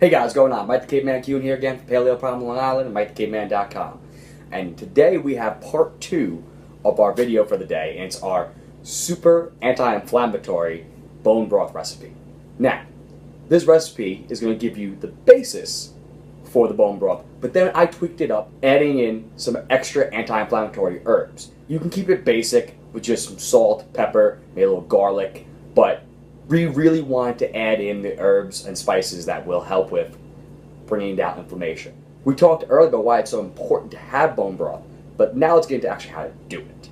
Hey guys, what's going on? Mike the Caveman Q here again from Paleo Problem Long Island and MikeTheCaveman.com. And today we have part 2 of our video for the day, and it's our super anti-inflammatory bone broth recipe. Now, this recipe is going to give you the basis for the bone broth, but then I tweaked it up, adding in some extra anti-inflammatory herbs. You can keep it basic with just some salt, pepper, maybe a little garlic, but we really want to add in the herbs and spices that will help with bringing down inflammation. We talked earlier about why it's so important to have bone broth, but now let's get into actually how to do it.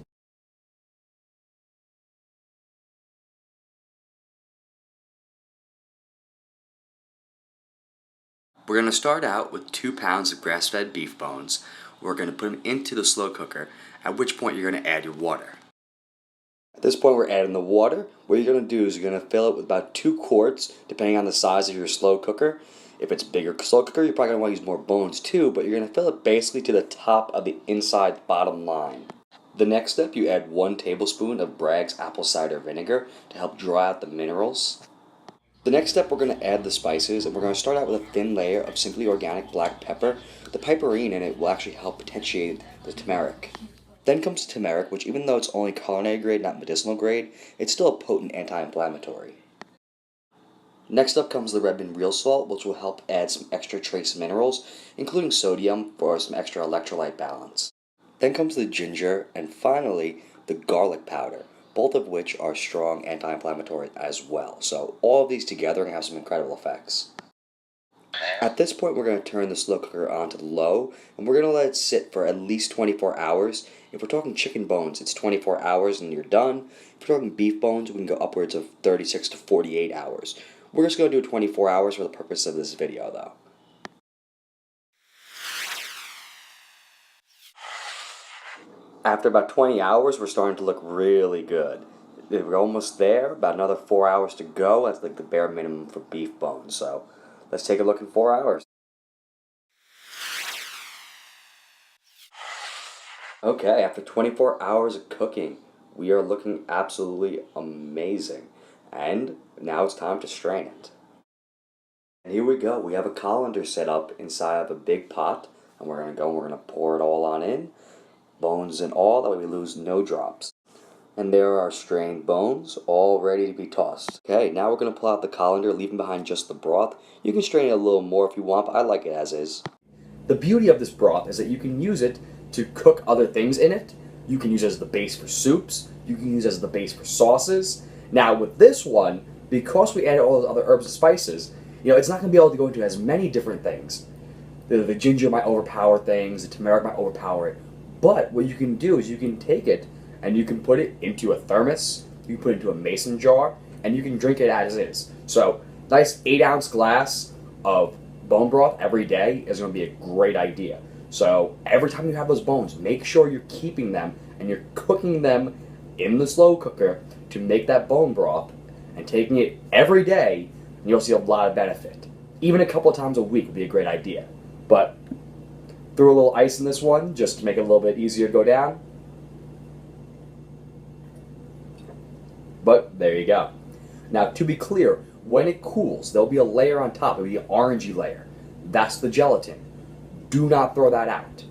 We're going to start out with 2 pounds of grass-fed beef bones. We're going to put them into the slow cooker, at which point you're going to add your water. At this point we're adding the water. What you're going to do is you're going to fill it with about 2 quarts, depending on the size of your slow cooker. If it's a bigger slow cooker, you're probably going to want to use more bones too, but you're going to fill it basically to the top of the inside bottom line. The next step, you add 1 tablespoon of Bragg's apple cider vinegar to help dry out the minerals. The next step, we're going to add the spices, and we're going to start out with a thin layer of simply organic black pepper. The piperine in it will actually help potentiate the turmeric. Then comes turmeric, which even though it's only culinary grade, not medicinal grade, it's still a potent anti-inflammatory. Next up comes the red bean real salt, which will help add some extra trace minerals, including sodium for some extra electrolyte balance. Then comes the ginger, and finally, the garlic powder, both of which are strong anti-inflammatory as well. So all of these together can have some incredible effects. At this point, we're going to turn the slow cooker on to low, and we're going to let it sit for at least 24 hours. If we're talking chicken bones, it's 24 hours and you're done. If we're talking beef bones, we can go upwards of 36 to 48 hours. We're just going to do 24 hours for the purpose of this video, though. After about 20 hours, we're starting to look really good. We're almost there, about another 4 hours to go. That's like the bare minimum for beef bones, so let's take a look in 4 hours. Okay, after 24 hours of cooking, we are looking absolutely amazing. And now it's time to strain it. And here we go. We have a colander set up inside of a big pot, and we're going to pour it all on in. Bones and all, that way we lose no drops. And there are our strained bones, all ready to be tossed. Okay, now we're going to pull out the colander, leaving behind just the broth. You can strain it a little more if you want, but I like it as is. The beauty of this broth is that you can use it to cook other things in it. You can use it as the base for soups. You can use it as the base for sauces. Now with this one, because we added all those other herbs and spices, it's not going to be able to go into as many different things. The ginger might overpower things, the turmeric might overpower it. But what you can do is you can take it and you can put it into a thermos, you can put it into a mason jar, and you can drink it as is. So, nice 8-ounce glass of bone broth every day is going to be a great idea. So, every time you have those bones, make sure you're keeping them and you're cooking them in the slow cooker to make that bone broth, and taking it every day, and you'll see a lot of benefit. Even a couple of times a week would be a great idea. But threw a little ice in this one just to make it a little bit easier to go down. But there you go. Now, to be clear, when it cools, there'll be a layer on top. It'll be an orangey layer. That's the gelatin. Do not throw that out.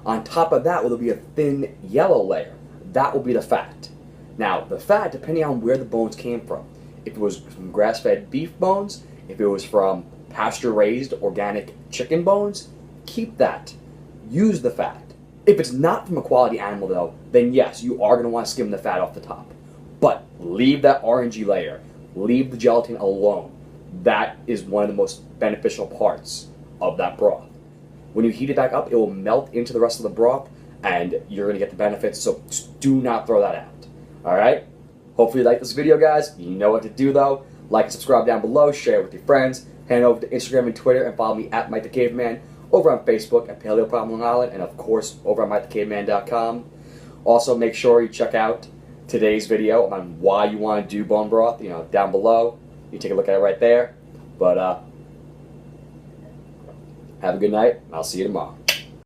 On top of that, there'll be a thin yellow layer. That will be the fat. Now, the fat, depending on where the bones came from. If it was from grass-fed beef bones, if it was from pasture-raised organic chicken bones, keep that. Use the fat. If it's not from a quality animal, though, then yes, you are going to want to skim the fat off the top. But leave that orangey layer. Leave the gelatin alone. That is one of the most beneficial parts of that broth. When you heat it back up, it will melt into the rest of the broth, and you're going to get the benefits, so do not throw that out. Alright? Hopefully you like this video, guys. You know what to do, though. Like and subscribe down below. Share it with your friends. Head over to Instagram and Twitter, and follow me at Mike the Caveman. Over on Facebook at Paleo Problem Long Island, and of course over on MikeTheCaveman.com. Also, make sure you check out today's video on why you want to do bone broth, down below. You take a look at it right there. But have a good night, and I'll see you tomorrow.